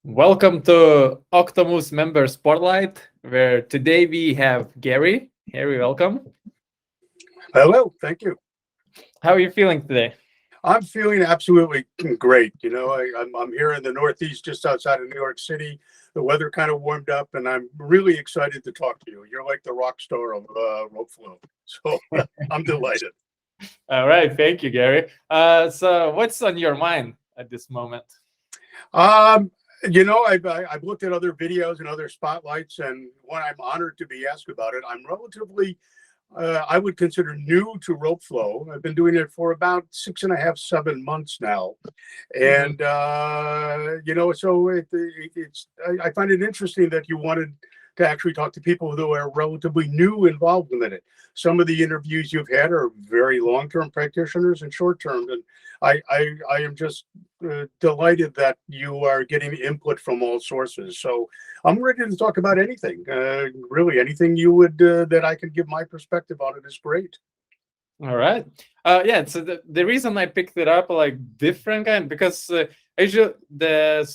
Welcome to Octomoves member spotlight, where today we have Gerry. Harry, welcome. Hello, thank you. How are you feeling today? I'm feeling absolutely great. I'm here in the Northeast, just outside of New York City. The weather kind of warmed up, and I'm really excited to talk to you. You're like the rock star of rope flow, so I'm delighted. All right, thank you, Gerry. So what's on your mind at this moment? Um, I've looked at other videos and other spotlights, and when I'm honored to be asked about it, I'm relatively I would consider new to rope flow. I've been doing it for about 6.5, 7 months now, Mhm. and so I find it interesting that you wanted to actually talk to people who are relatively new involved in it. Some of the interviews you've had are very long-term practitioners and short-term, and I am just delighted that you are getting input from all sources. So I'm ready to talk about anything, really anything you would that I could give my perspective on it is great. All right. Yeah. So the reason I picked it up like different kind because usually the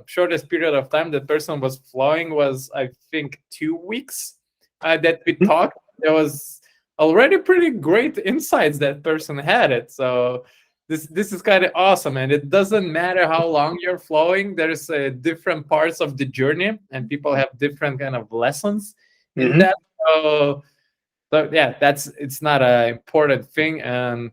shortest period of time the person was flowing was I think 2 weeks that we Mhm. talked. There was already pretty great insights that person had it. So this is kind of awesome, and it doesn't matter how long you're flowing. There's different parts of the journey, and people have different kind of lessons in Mhm. that. So yeah, that's it's not an important thing. And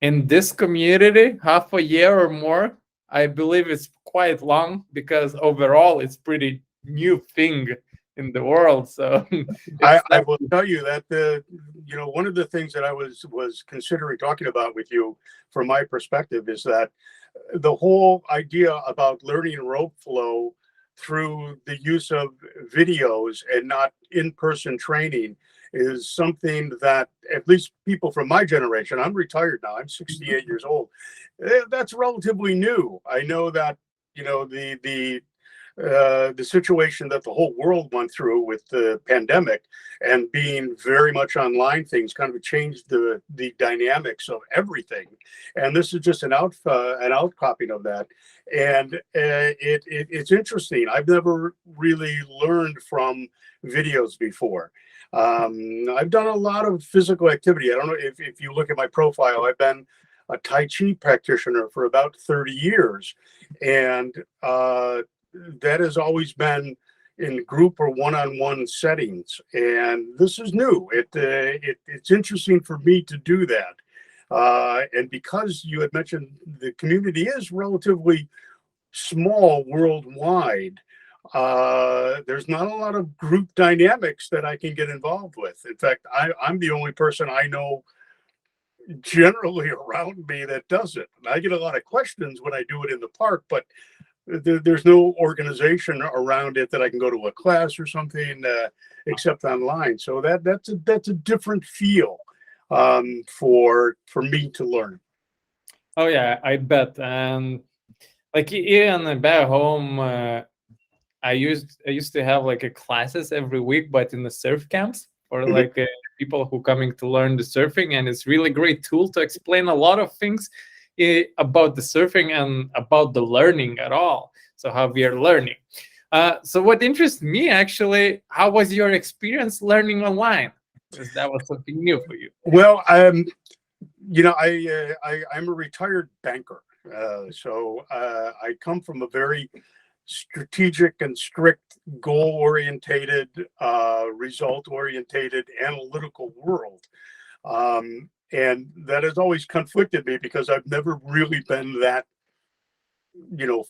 in this community, half a year or more, I believe it's quite long because overall it's pretty new thing in the world. So I, it's I not. will tell you that one of the things that I was considering talking about with you from my perspective is that the whole idea about learning rope flow through the use of videos and not in-person training is something that at least people from my generation, I'm retired now, I'm 68 years old, that's relatively new. I know that the situation that the whole world went through with the pandemic and being very much online, things kind of changed the dynamics of everything. And this is just an outcropping of that. And it's interesting. I've never really learned from videos before. I've done a lot of physical activity. I don't know if you look at my profile, I've been a Tai Chi practitioner for about 30 years. And that has always been in group or one-on-one settings, and this is new. It's interesting for me to do that, and because you had mentioned the community is relatively small worldwide, there's not a lot of group dynamics that I can get involved with. In fact, I'm the only person I know generally around me that does it. And I get a lot of questions when I do it in the park, but there's no organization around it that I can go to a class or something except online. So that's a different feel for me to learn. Oh yeah, I bet. And like even back home, I used to have like a classes every week, but in the surf camps for Mhm. like people who coming to learn the surfing, and it's really great tool to explain a lot of things about the surfing and about the learning at all. So how we are learning. So what interests me actually, how was your experience learning online? Because that was something new for you. Well, I'm a retired banker, so I come from a very strategic and strict, goal orientated, result orientated, analytical world. And that has always conflicted me because I've never really been that,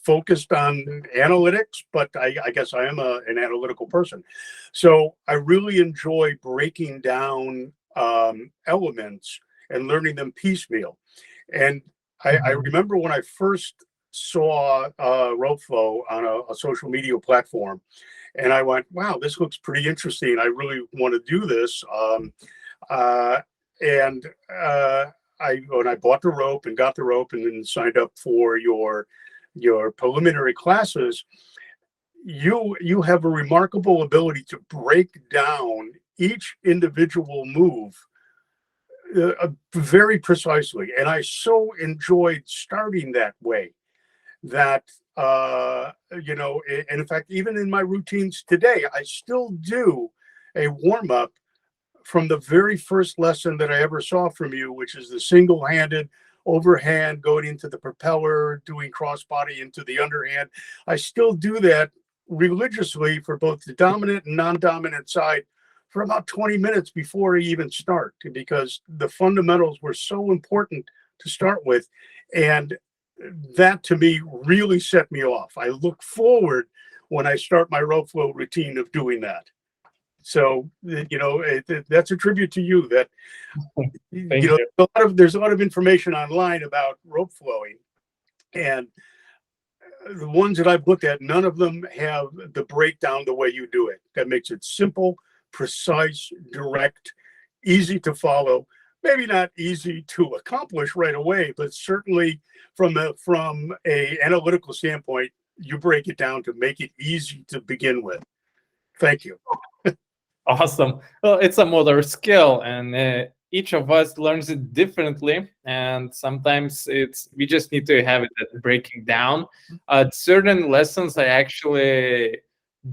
focused on analytics, but I guess I am an analytical person. So I really enjoy breaking down elements and learning them piecemeal. And I Mhm. remember when I first saw rope flow on a social media platform, and I went, wow, this looks pretty interesting. I really want to do this. Uh, and I when I bought the rope and got the rope and then signed up for your preliminary classes, you have a remarkable ability to break down each individual move very precisely, and I so enjoyed starting that way. that, and in fact, even in my routines today, I still do a warm up from the very first lesson that I ever saw from you, which is the single-handed overhand going into the propeller, doing crossbody into the underhand. I still do that religiously for both the dominant and non-dominant side for about 20 minutes before I even start, because the fundamentals were so important to start with. And that to me really set me off. I look forward when I start my rope flow routine of doing that. So, that's a tribute to you that, Thank you. there's a lot of information online about rope flowing, and the ones that I've looked at, none of them have the breakdown the way you do it. That makes it simple, precise, direct, easy to follow. Maybe not easy to accomplish right away, but certainly from a analytical standpoint, you break it down to make it easy to begin with. Thank you. Awesome. Well, it's a motor skill, and each of us learns it differently. And sometimes we just need to have it breaking down. Certain lessons I actually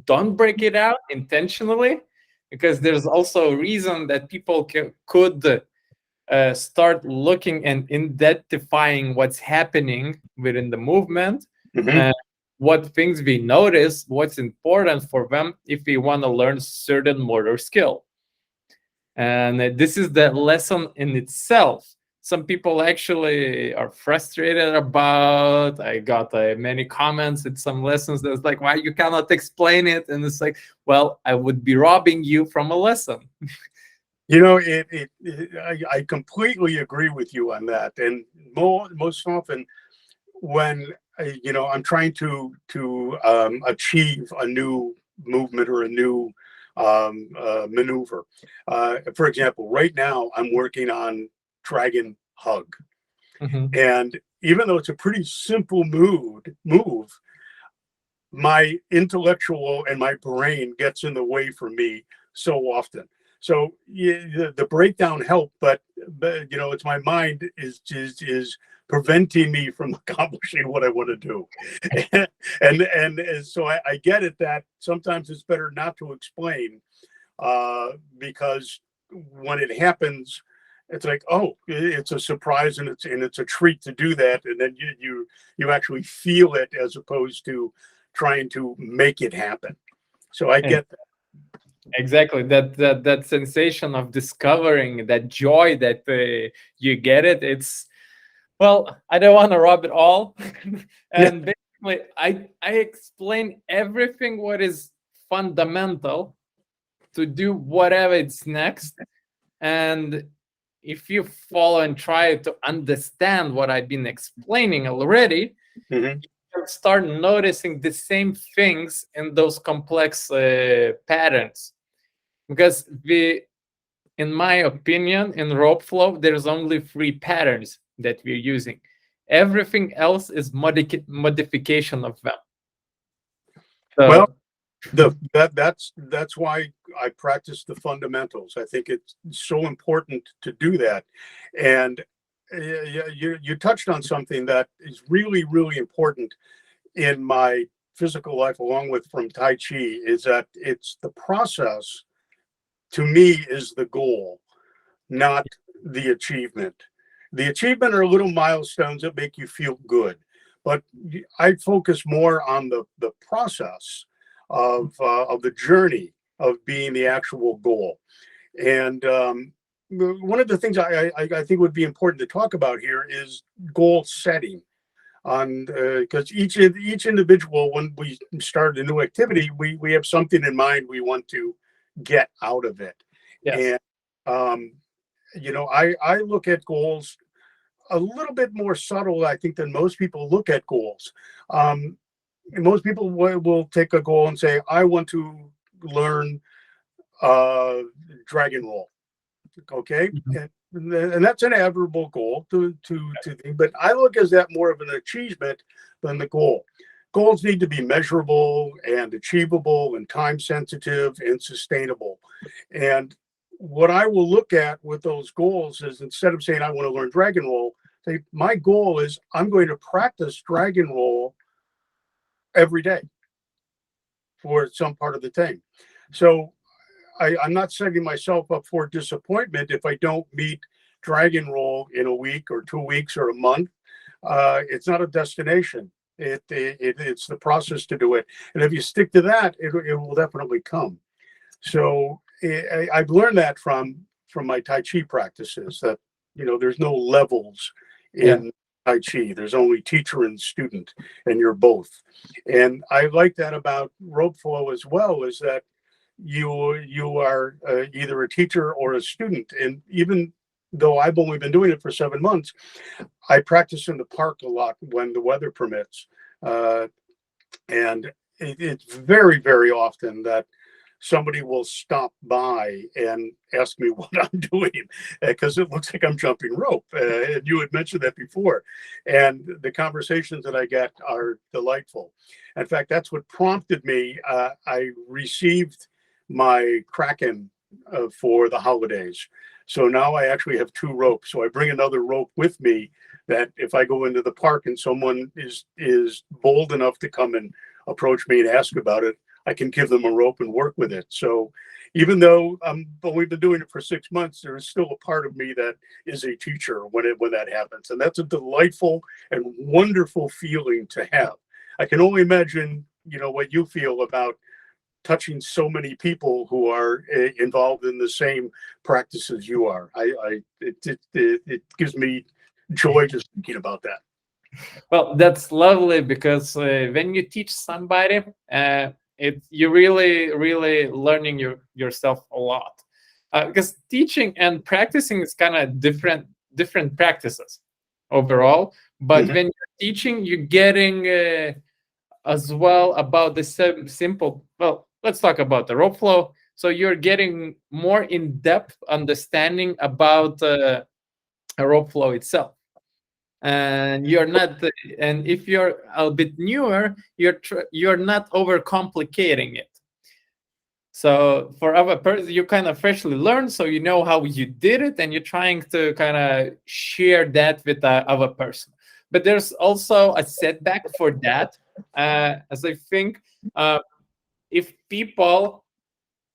don't break it out intentionally, because there's also a reason that people could start looking and identifying what's happening within the movement. Mhm. What things we notice, what's important for them if we want to learn certain motor skill. And this is the lesson in itself. Some people actually are frustrated about. I got many comments at some lessons that's like, why you cannot explain it? And it's like, well, I would be robbing you from a lesson. I completely agree with you on that. And most often when I'm trying to achieve a new movement or a new maneuver. For example, right now I'm working on dragon hug, Mhm. and even though it's a pretty simple move, my intellectual and my brain gets in the way for me so often. So the breakdown helped, but it's my mind is preventing me from accomplishing what I want to do, and so I get it that sometimes it's better not to explain, because when it happens, it's like, oh, it's a surprise, and it's a treat to do that, and then you actually feel it as opposed to trying to make it happen. So I get that. Exactly, that sensation of discovering, that joy that you get it's, well, I don't want to rub it all. Yeah. And basically I explain everything what is fundamental to do whatever it's next. And if you follow and try to understand what I've been explaining already, Mhm. you'll start noticing the same things in those complex patterns. Because in my opinion, in rope flow, there's only 3 patterns that we're using. Everything else is modification of them. Well, So that's why I practice the fundamentals. I think it's so important to do that. And you touched on something that is really, really important in my physical life, along with from Tai Chi, is that it's the process, to me, is the goal, not the achievement. The achievement are little milestones that make you feel good, but I focus more on the process of the journey of being the actual goal. And one of the things I think would be important to talk about here is goal setting. On because each individual, when we start a new activity, we have something in mind we want to get out of it. yes. And I look at goals a little bit more subtle, I think, than most people look at goals. Most people will take a goal and say, I want to learn dragon roll. Okay. Mhm. And that's an admirable goal to think, but I look as that more of an achievement than the goal. Goals need to be measurable and achievable and time sensitive and sustainable. And what I will look at with those goals is, instead of saying I want to learn dragon roll, say my goal is I'm going to practice dragon roll every day for some part of the thing. So I'm not setting myself up for disappointment if I don't meet dragon roll in a week or 2 weeks or a month. It's not a destination. It's the process to do it. And if you stick to that, it will definitely come. So I've learned that from my Tai Chi practices, that, there's no levels Yeah. in Tai Chi. There's only teacher and student, and you're both. And I like that about rope flow as well, is that you are either a teacher or a student. And even though I've only been doing it for 7 months, I practice in the park a lot when the weather permits. And it's very, very often that somebody will stop by and ask me what I'm doing, because it looks like I'm jumping rope. And you had mentioned that before. And the conversations that I get are delightful. In fact, that's what prompted me. I received my Kraken for the holidays. So now I actually have 2 ropes. So I bring another rope with me, that if I go into the park and someone is bold enough to come and approach me and ask about it, I can give them a rope and work with it. So even though we've been doing it for 6 months, there is still a part of me that is a teacher when that happens. And that's a delightful and wonderful feeling to have. I can only imagine, what you feel about touching so many people who are involved in the same practice as you are. It gives me joy just thinking about that. Well, that's lovely, because when you teach somebody, you really learning yourself a lot. Because teaching and practicing is kind of different practices overall. But Mhm. when you're teaching, you're getting as well about the simple. Well, let's talk about the rope flow. So you're getting more in-depth understanding about a rope flow itself. And you're not, and if you're a bit newer, you're not overcomplicating it. So for other person, you kind of freshly learn, so you know how you did it, and you're trying to kind of share that with the other person. But there's also a setback for that, as I think, if people,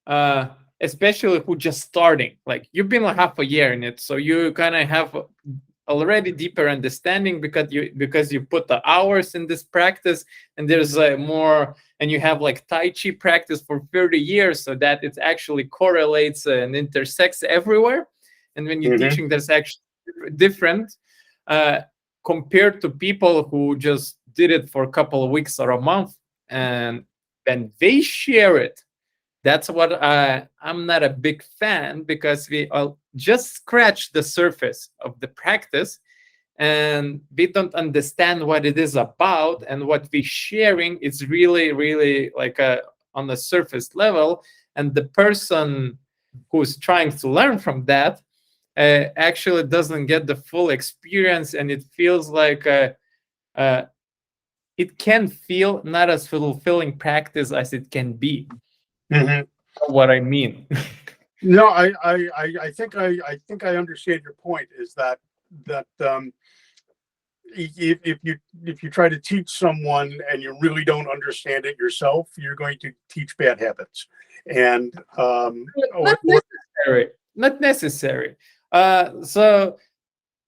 uh, especially who just starting, like you've been like half a year in it, so you kind of have already deeper understanding, because you put the hours in this practice, and there's more, and you have like Tai Chi practice for 30 years, so that it actually correlates and intersects everywhere. And when you're Mhm. teaching, there's actually different, uh, compared to people who just did it for a couple of weeks or a month, and then they share it. That's what I'm not a big fan, because we all just scratch the surface of the practice, and we don't understand what it is about, and what we're sharing is really, really like on the surface level. And the person who's trying to learn from that actually doesn't get the full experience, and it feels like uh, it can feel not as fulfilling practice as it can be. Mhm. What I mean. No, I think I understand your point. Is that if you try to teach someone and you really don't understand it yourself, you're going to teach bad habits. And Not or necessary. Not necessary. So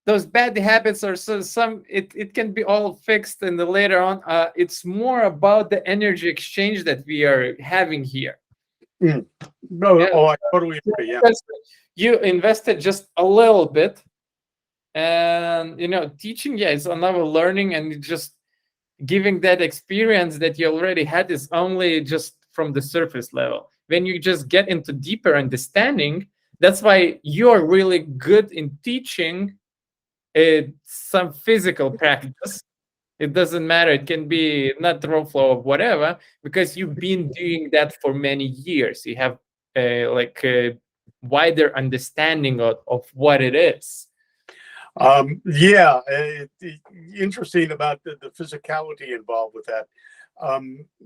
those bad habits are, so some, it can be all fixed in the later on. It's more about the energy exchange that we are having here. Mm. No, Yeah. oh, I totally agree. Yeah. Because you invested just a little bit, and teaching, yeah, it's another learning, and just giving that experience that you already had is only just from the surface level. When you just get into deeper understanding, that's why you're really good in teaching some physical practice. It doesn't matter, it can be not rope flow or whatever, because you've been doing that for many years. You have like a wider understanding of what it is. Yeah, interesting about the physicality involved with that.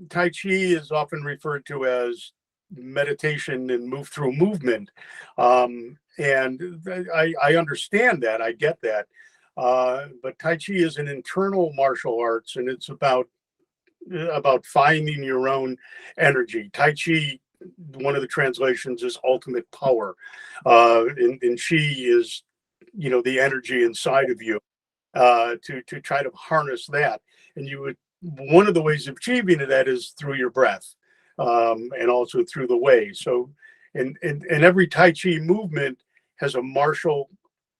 Tai Chi is often referred to as meditation and move through movement. And I understand that, I get that. But Tai Chi is an internal martial arts, and it's about about finding your own energy. Tai Chi, one of the translations is ultimate power, and Chi is, the energy inside of you, to try to harness that. And one of the ways of achieving that is through your breath, and also through the way. So, and every Tai Chi movement has a martial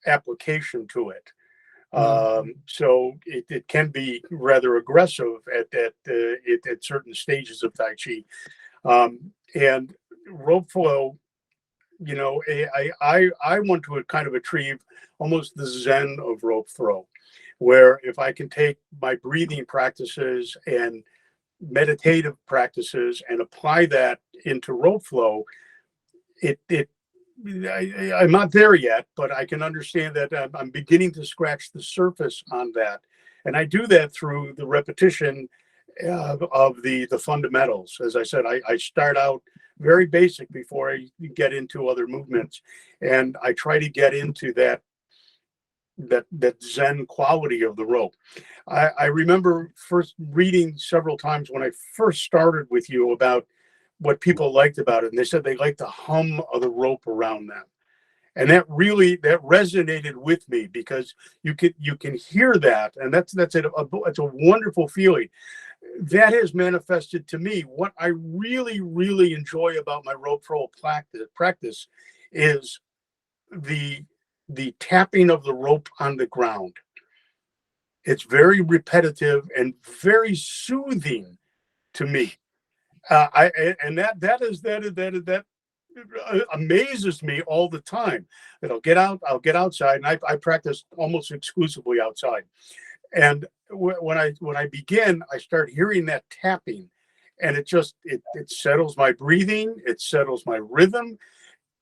application to it. So it can be rather aggressive at certain stages of Tai Chi. And rope flow, I want to kind of achieve almost the Zen of rope throw, where if I can take my breathing practices and meditative practices and apply that into rope flow, I'm not there yet, but I can understand that I'm beginning to scratch the surface on that. And I do that through the repetition of the fundamentals. As I said, I start out very basic before I get into other movements. And I try to get into that Zen quality of the rope. I remember first reading several times when I first started with you about what people liked about it, and they said they liked the hum of the rope around them, and that resonated with me, because you can hear that, and that's it's a wonderful feeling. That has manifested to me. What I really enjoy about my rope throw practice is the tapping of the rope on the ground. It's very repetitive and very soothing to me. That amazes me all the time. That I'll get outside, and I practice almost exclusively outside. And when I begin, I start hearing that tapping, and it settles my breathing, it settles my rhythm,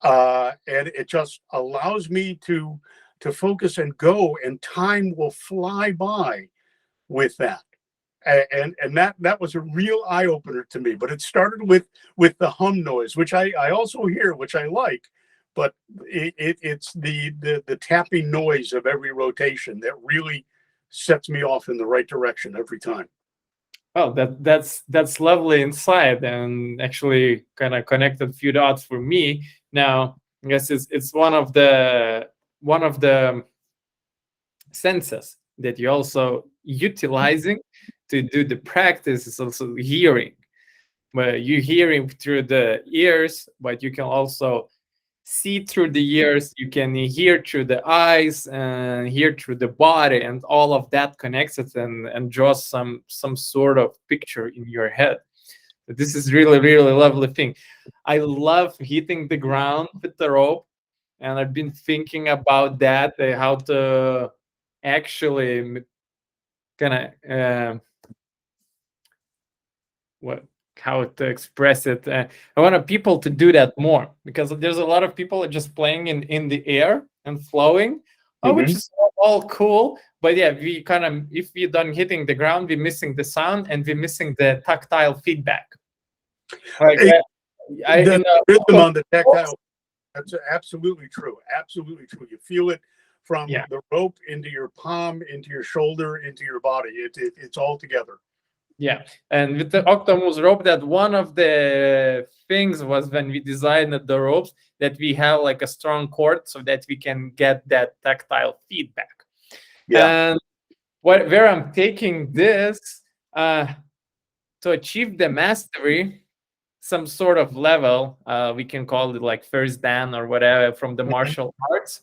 and it just allows me to focus and go, and time will fly by with that. And that was a real eye opener to me. But it started with the hum noise, which I also hear, which I like. But it's the tapping noise of every rotation that really sets me off in the right direction every time. Oh, that's lovely insight, and actually kind of connected a few dots for me. Now, I guess it's one of the senses that you're also utilizing to do the practice is also hearing. Where you're hearing through the ears, but you can also see through the ears, you can hear through the eyes and hear through the body, and all of that connects it and draws some sort of picture in your head. This is really lovely thing. I love hitting the ground with the rope, and I've been thinking about that, how to actually kind of what how to express it. I want people to do that more, because there's a lot of people just playing in the air and flowing, which is all cool. But yeah, we kind of, if we're done hitting the ground, we're missing the sound and we're missing the tactile feedback. Like The rhythm on the tactile, that's absolutely true. Absolutely true. You feel it from the rope into your palm, into your shoulder, into your body. It's all together. Yeah, and with the Octomoves rope, that one of the things was when we designed the ropes that we have like a strong cord so that we can get that tactile feedback. Yeah. And where I'm taking this to achieve the mastery, some sort of level, we can call it like first dan or whatever from the martial arts,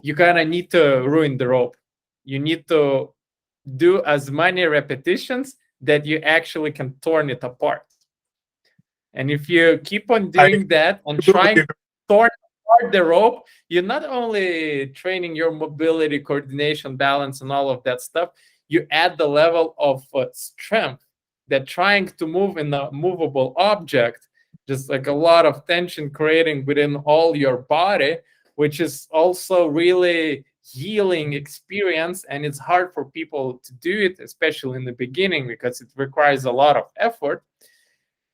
you kind of need to ruin the rope. You need to do as many repetitions that you actually can torn it apart. And if you keep on doing that and trying to torn apart the rope, you're not only training your mobility, coordination, balance, and all of that stuff, you add the level of strength that trying to move in a movable object, just like a lot of tension creating within all your body, which is also really healing experience. And it's hard for people to do it, especially in the beginning, because it requires a lot of effort.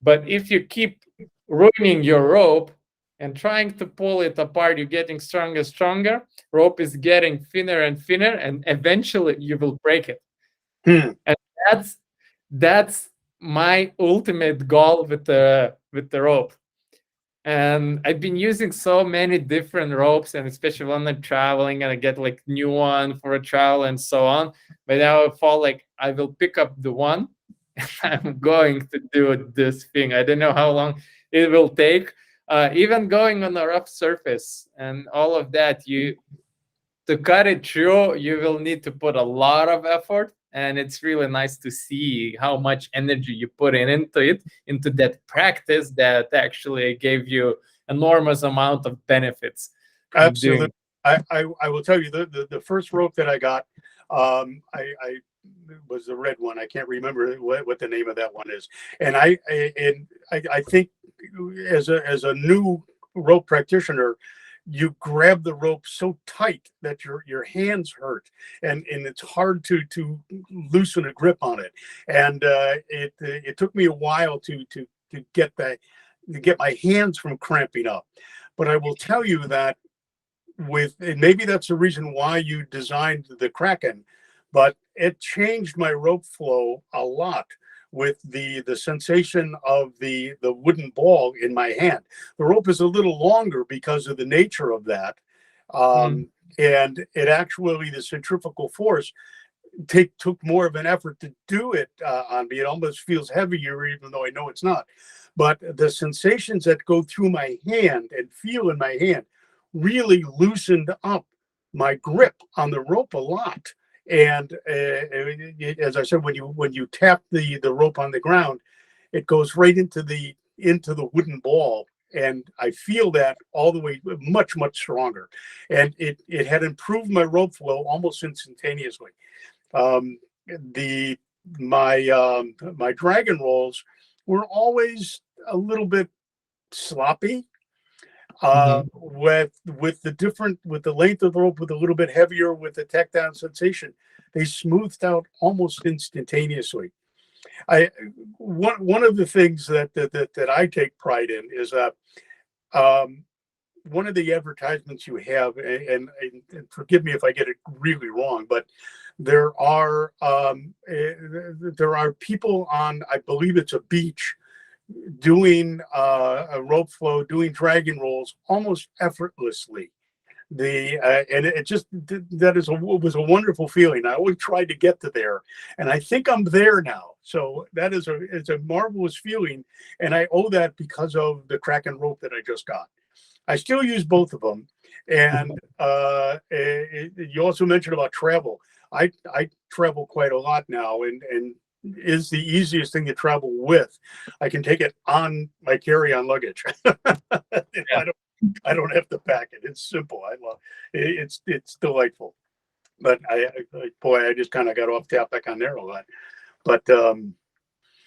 But if you keep ruining your rope and trying to pull it apart, you're getting stronger. Rope is getting thinner and thinner, and eventually you will break it. And that's my ultimate goal with the rope. And I've been using so many different ropes, and especially when I'm traveling and I get like new one for a travel and so on. But now I fall like I will pick up the one I'm going to do this thing. I don't know how long it will take. Even going on a rough surface and all of that, you to cut it through, you will need to put a lot of effort. And it's really nice to see how much energy you put into it, into that practice that actually gave you enormous amount of benefits in Absolutely. doing. I will tell you the first rope that I got, I was the red one. I can't remember what the name of that one is. And I think as a new rope practitioner, you grab the rope so tight that your hands hurt, and it's hard to loosen a grip on it. And it took me a while to get that to get my hands from cramping up. But I will tell you that and maybe that's the reason why you designed the Kraken, but it changed my rope flow a lot with the sensation of the wooden ball in my hand. The rope is a little longer because of the nature of that. Mm, And it actually, the centrifugal force took more of an effort to do it on me. It almost feels heavier, even though I know it's not. But the sensations that go through my hand and feel in my hand really loosened up my grip on the rope a lot. And as I said, when you tap the rope on the ground, it goes right into the wooden ball, and I feel that all the way much stronger. And it had improved my rope flow almost instantaneously. Um, the my dragon rolls were always a little bit sloppy mhm. with the length of the rope, with a little bit heavier, with the tactile sensation. They smoothed out almost instantaneously. I one of the things that I take pride in is um, one of the advertisements you have, and forgive me if I get it really wrong, but there are people on, I believe it's a beach, doing a rope flow, doing dragon rolls almost effortlessly. And it just that was a wonderful feeling. I always tried to get to there, and I think I'm there now. So that is it's a marvelous feeling, and I owe that because of the Kraken rope that I just got. I still use both of them. And you also mentioned about travel. I travel quite a lot now, and is the easiest thing to travel with. I can take it on my carry-on luggage. Yeah. I don't have to pack it. It's simple. I love it. It's delightful. But boy, I just kind of got off topic on there a lot. But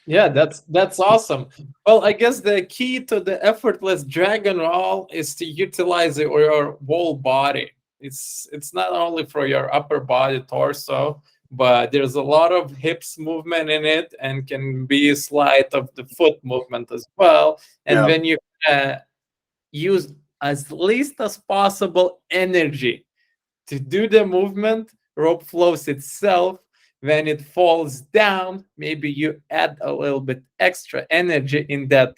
Yeah, that's awesome. Well, I guess the key to the effortless dragon roll is to utilize your whole body. It's not only for your upper body, torso, but there's a lot of hips movement in it, and can be a slight of the foot movement as well. And yeah, when you use as least as possible energy to do the movement, rope flows itself. When it falls down, maybe you add a little bit extra energy in that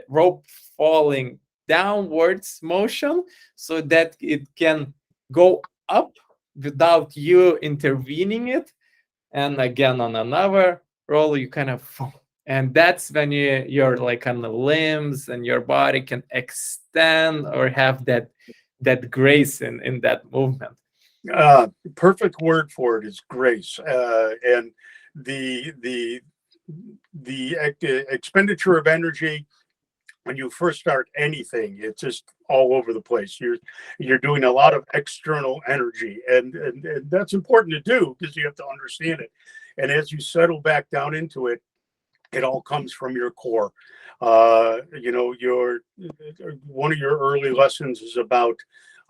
rope falling downwards motion, so that it can go up without you intervening it. And again, on another roll, you kind of fall. And that's when you're like on the limbs, and your body can extend or have that grace in that movement. perfect word for it is grace. And the the the expenditure of energy when you first start anything, it's just all over the place. You're doing a lot of external energy, and that's important to do because you have to understand it. And as you settle back down into it, it all comes from your core. Your one of your early lessons is about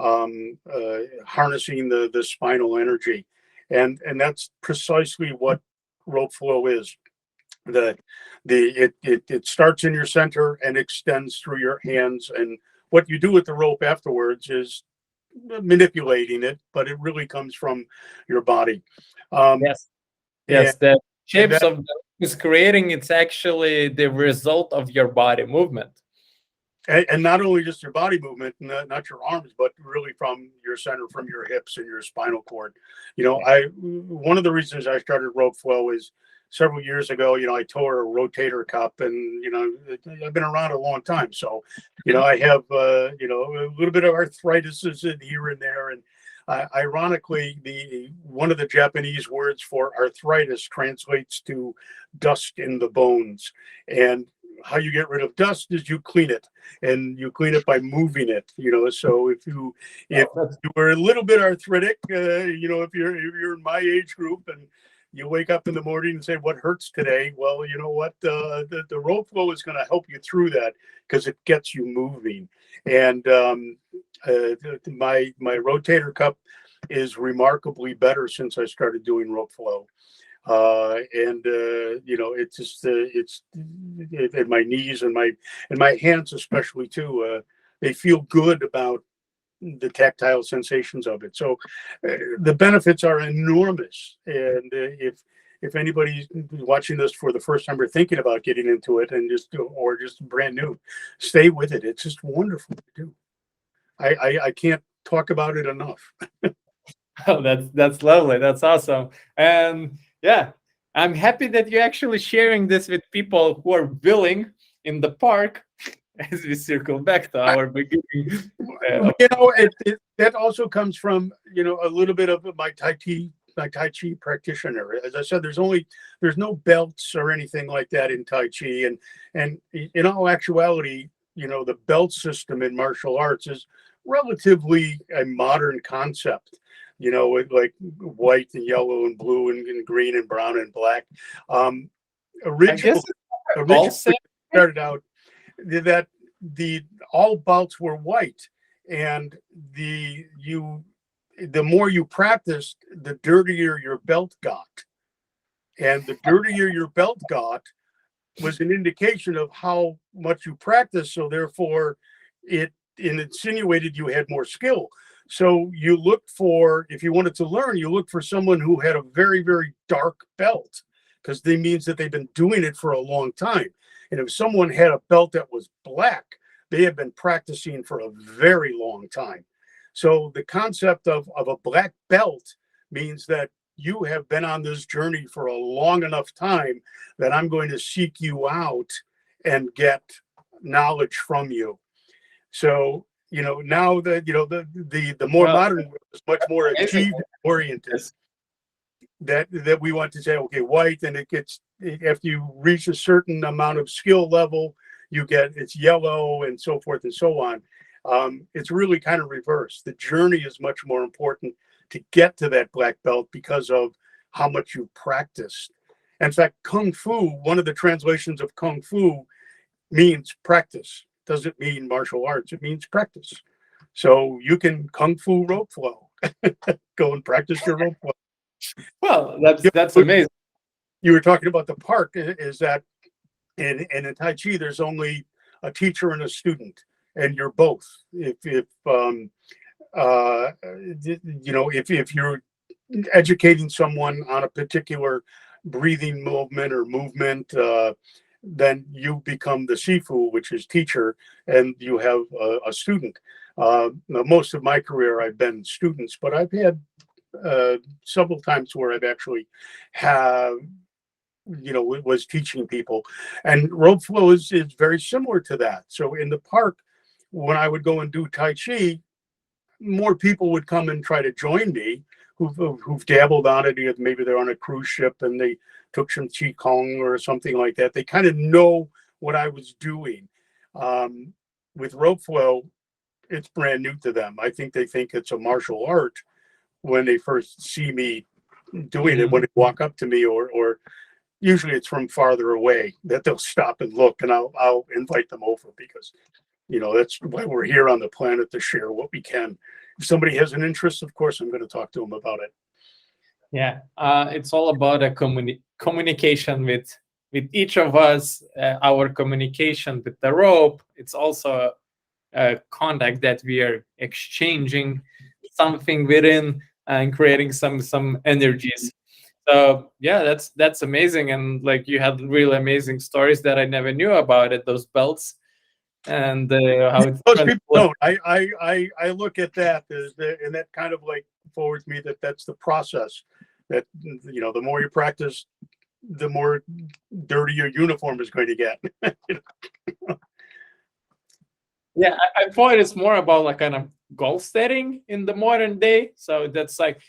harnessing the spinal energy, and that's precisely what rope flow is. The the it, it it starts in your center and extends through your hands, and what you do with the rope afterwards is manipulating it, but it really comes from your body. um Yes. and Yes, the and shapes that of the is creating, it's actually the result of your body movement. And not only just your body movement, not your arms, but really from your center, from your hips and your spinal cord. One of the reasons I started rope flow is several years ago. I tore a rotator cuff, and I've been around a long time, so I have a little bit of arthritis in here and there. And ironically, the one of the Japanese words for arthritis translates to dust in the bones, and how you get rid of dust is you clean it, and you clean it by moving it. So if you were a little bit arthritic, if you're in my age group and you wake up in the morning and say, what hurts today? Well, you know what? The rope flow is going to help you through that, because it gets you moving. And my rotator cuff is remarkably better since I started doing rope flow. It's just it's in my knees and my hands especially too. They feel good about the tactile sensations of it. So the benefits are enormous. And if anybody's watching this for the first time or thinking about getting into it and just brand new, stay with it. It's just wonderful to do. I can't talk about it enough. Oh, that's lovely. That's awesome. And yeah, I'm happy that you're actually sharing this with people who are willing in the park, as we circle back to our beginning. That also comes from a little bit of my Tai Chi practitioner. As I said, there's no belts or anything like that in Tai Chi, and in all actuality, the belt system in martial arts is relatively a modern concept. With like white and yellow and blue and green and brown and black. Originally started out that all belts were white, and the more you practiced, the dirtier your belt got, and the dirtier your belt got was an indication of how much you practiced. So therefore, it insinuated you had more skill. So you looked for, if you wanted to learn, you looked for someone who had a very, very dark belt, because that means that they've been doing it for a long time. And if someone had a belt that was black, they had been practicing for a very long time. So the concept of a black belt means that you have been on this journey for a long enough time that I'm going to seek you out and get knowledge from you. So now that the more modern world is much more achievement oriented. That we want to say, okay, white, and it gets, after you reach a certain amount of skill level, it's yellow and so forth and so on. It's really kind of reversed. The journey is much more important to get to that black belt because of how much you practice. In fact, Kung Fu, one of the translations of Kung Fu means practice. Doesn't mean martial arts, it means practice. So you can Kung Fu rope flow. Go and practice your rope flow. Well, that's amazing. You were talking about the park, is that in Tai Chi there's only a teacher and a student, and you're both. If you're educating someone on a particular breathing movement, then you become the Sifu, which is teacher, and you have a student. Most of my career, I've been students, but I've had several times where I've actually was teaching people. And rope flow is very similar to that. So in the park, when I would go and do Tai Chi, more people would come and try to join me who've dabbled on it. Maybe they're on a cruise ship and they took some Qi Kong or something like that. They kind of know what I was doing. With rope flow, it's brand new to them. I think they think it's a martial art when they first see me doing it, when they walk up to me, or usually it's from farther away that they'll stop and look, and I'll invite them over, because that's why we're here on the planet, to share what we can. If somebody has an interest, of course, I'm going to talk to them about it. Yeah, it's all about a communication with each of us. Our communication with the rope. It's also a contact that we are exchanging something within and creating some energies. So yeah, that's amazing, and like you had really amazing stories that I never knew about it. Those belts and how it's Most people don't. I look at that and that kind of like forwards me that that's the process. That the more you practice, the more dirty your uniform is going to get. Yeah, I thought it's more about like kind of goal setting in the modern day. So that's like,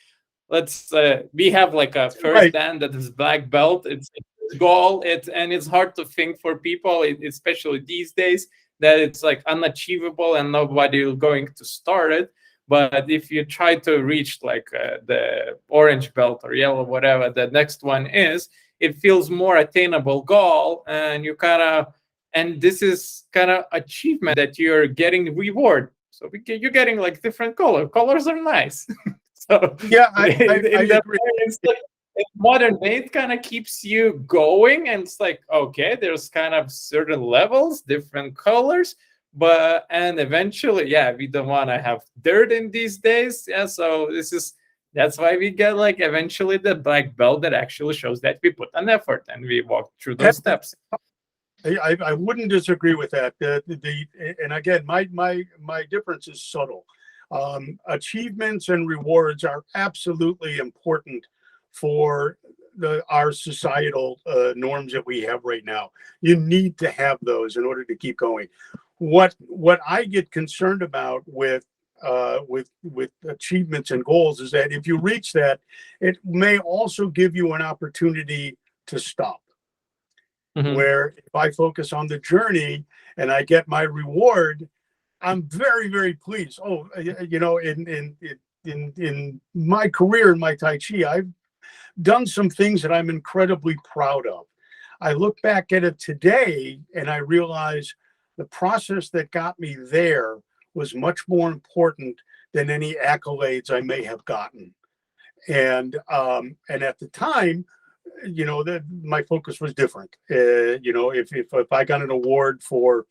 let's we have like a first Right. dan that is black belt. It's goal. It's hard to think for people, especially these days, that it's like unachievable and nobody is going to start it. But if you try to reach like the orange belt or yellow, whatever the next one is, it feels more attainable goal, and you kind of, and this is kind of achievement that you're getting reward. So you're getting like different colors are nice. So Yeah, I in that agree. way, it's like in modern day, it kind of keeps you going, and it's like, okay, there's kind of certain levels, different colors, but and eventually, yeah, we don't want to have dirt in these days. Yeah, so that's why we get like eventually the black belt that actually shows that we put an effort and we walk through those steps. I wouldn't disagree with that. And again, my difference is subtle. Achievements and rewards are absolutely important for our societal norms that we have right now. You need to have those in order to keep going. What I get concerned about with achievements and goals is that if you reach that, it may also give you an opportunity to stop. Where if I focus on the journey and I get my reward, I'm very, very pleased. Oh, in my career in my Tai Chi, I've done some things that I'm incredibly proud of. I look back at it today and I realize the process that got me there was much more important than any accolades I may have gotten. And at the time, that my focus was different. If I got an award for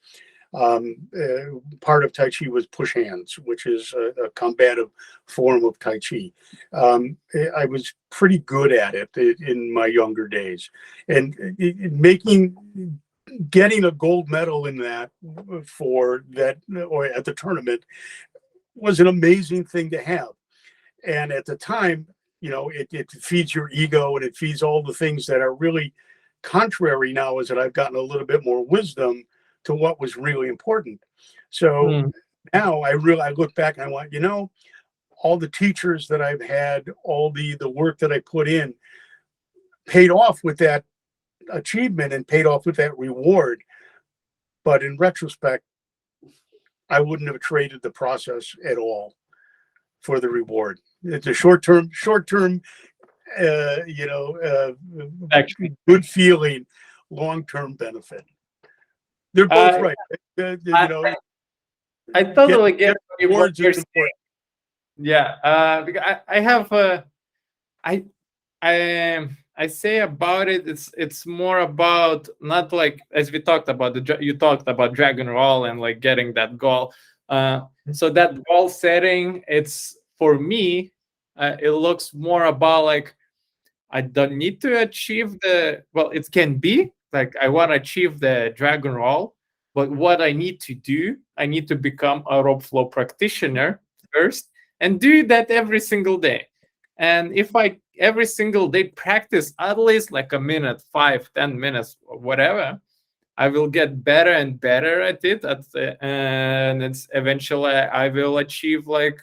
part of Tai Chi was push hands, which is a combative form of Tai Chi. I was pretty good at it in my younger days, and getting a gold medal in that for that or at the tournament was an amazing thing to have. And at the time, it feeds your ego and it feeds all the things that are really contrary now as that I've gotten a little bit more wisdom to what was really important. So now I look back and I want, all the teachers that I've had, all the work that I put in paid off with that achievement and paid off with that reward. But in retrospect, I wouldn't have traded the process at all for the reward. It's a short-term, good feeling, long-term benefit. They're both right. I totally get what you're saying. Important. Yeah, because I have I say about it. It's more about not like as we talked about you talked about Dragon Roll and like getting that goal. So that goal setting, it's for me. It looks more about like I don't need to achieve it can be like I want to achieve the Dragon Roll, but what I need to do, I need to become a rope flow practitioner first and do that every single day. And if I every single day practice at least like a minute, 5, 10 minutes, or whatever, I will get better and better at it. And it's eventually I will achieve like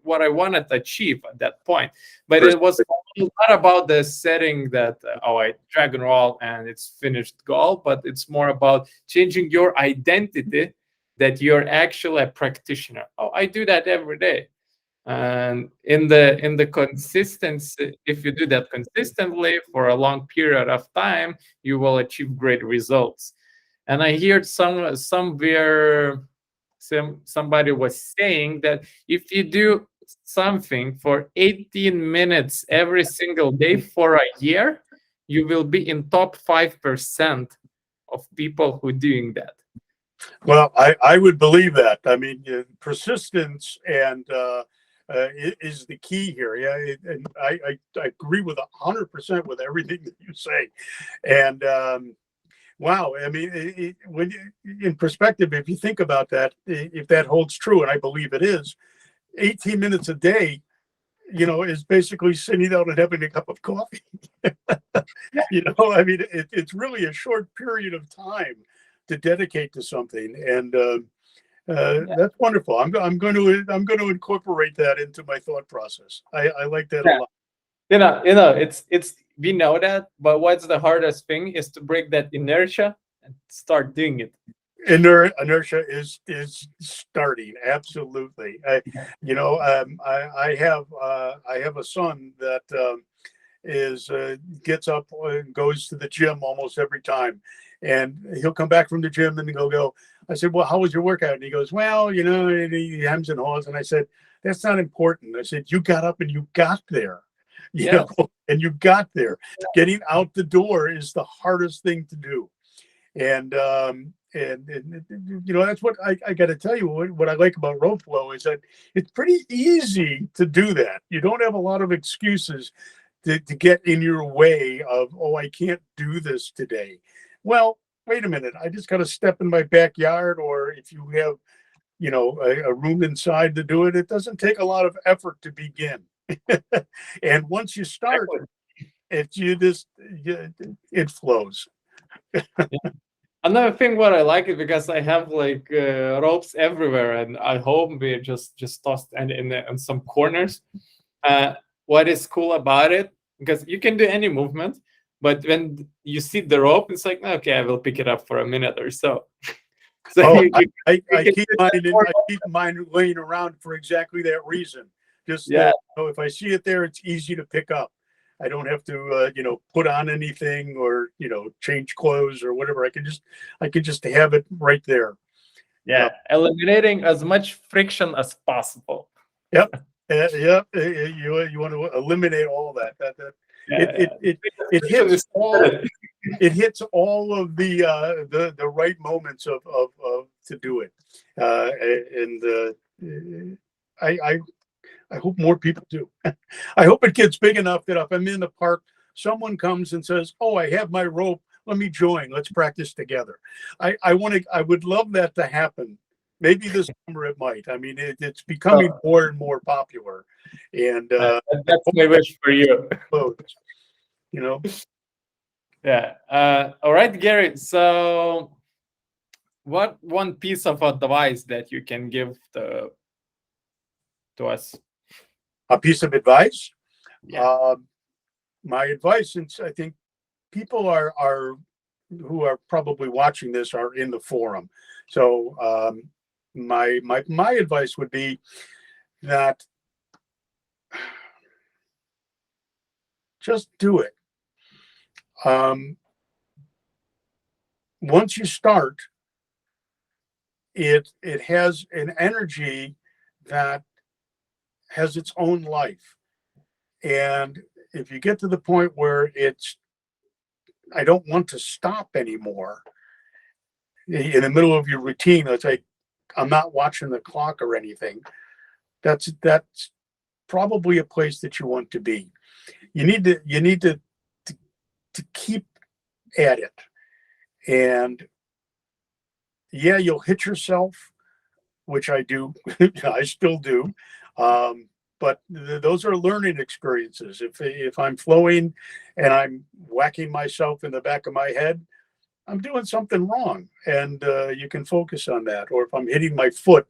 what I wanted to achieve at that point. But it was not about the setting that I Dragon Roll and it's finished goal, but it's more about changing your identity that you're actually a practitioner. Oh, I do that every day. And in the consistency, if you do that consistently for a long period of time, you will achieve great results. And I heard somewhere somebody was saying that if you do something for 18 minutes every single day for a year, you will be in top 5% of people who doing that. Well, I would believe that. I mean, persistence and is the key here. Yeah, and I agree with 100% with everything that you say. And wow, I mean, when in perspective, if you think about that, if that holds true, and I believe it is, 18 minutes a day, is basically sitting down and having a cup of coffee. I mean, it's really a short period of time to dedicate to something, and that's wonderful. I'm going to incorporate that into my thought process. I like that a Yeah. lot. It's we know that, but what's the hardest thing is to break that inertia and start doing it. Inertia is starting, absolutely. I have a son that is gets up and goes to the gym almost every time, and he'll come back from the gym and he'll go. I said, well, how was your workout? And he goes, well, and he hems and haws. And I said, that's not important. I said, you got up and you got there, and you got there. Getting out the door is the hardest thing to do. And that's what I got to tell you. What I like about rope flow is that it's pretty easy to do that. You don't have a lot of excuses to get in your way of, oh, I can't do this today. Well, wait a minute. I just got to step in my backyard, or if you have, a room inside to do it, it doesn't take a lot of effort to begin. And once you start, it flows. Another thing what I like is because I have like ropes everywhere, and at home we just tossed in some corners. What is cool about it, because you can do any movement, but when you see the rope, it's like, okay, I will pick it up for a minute or so. So I keep mine laying around for exactly that reason. Just if I see it there, it's easy to pick up. I don't have to put on anything or change clothes or whatever. I can just have it right there. Eliminating as much friction as possible. Yep. You want to eliminate all that. It hits all of the right moments of to do it. I hope more people do. I hope it gets big enough that if I'm in the park, someone comes and says, "Oh, I have my rope. Let me join. Let's practice together." I would love that to happen. Maybe this summer it might. I mean, it's becoming more and more popular, and that's my wish for you. Yeah. All right, Gerry. So, what one piece of advice that you can give to us? A piece of advice? Yeah. My advice, since I think people are who are probably watching this are in the forum. So my advice would be that just do it. Once you start, it has an energy that has its own life. And if you get to the point where I don't want to stop anymore, in the middle of your routine, it's like, I'm not watching the clock or anything. That's probably a place that you want to be. You need to keep at it. And yeah, you'll hit yourself, which I do. I still do. But those are learning experiences. If I'm flowing and I'm whacking myself in the back of my head, I'm doing something wrong, and you can focus on that. Or if I'm hitting my foot,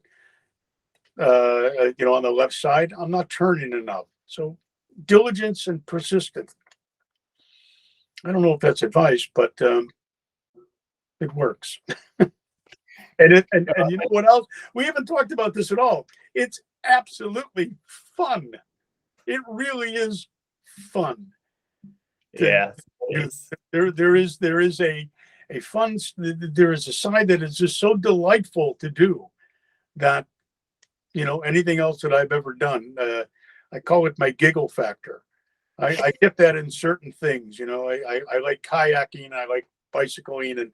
on the left side, I'm not turning enough. So diligence and persistence. I don't know if that's advice, but it works. And you know what else? We haven't talked about this at all. It's absolutely fun. It really is fun. Yeah. There is a fun. There is a side that is just so delightful to do that anything else that I've ever done. I call it my giggle factor. I get that in certain things. I like kayaking. I like bicycling, and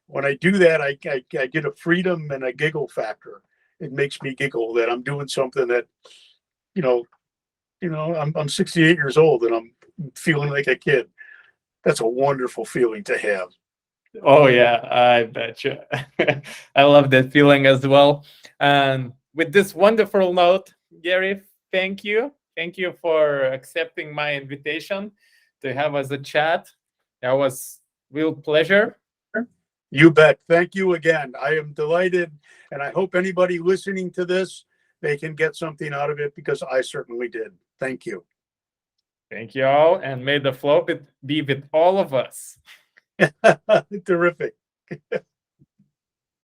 when I do that, I get a freedom and a giggle factor. It makes me giggle that I'm doing something that you know, I'm 68 years old and I'm feeling like a kid. That's a wonderful feeling to have. Oh yeah, I bet you. I love that feeling as well. And with this wonderful note, Gary, thank you. Thank you for accepting my invitation to have us a chat. That was real pleasure. You bet. Thank you again. I am delighted, and I hope anybody listening to this, they can get something out of it, because I certainly did. Thank you. Thank you all, and may the flow be with all of us. Terrific.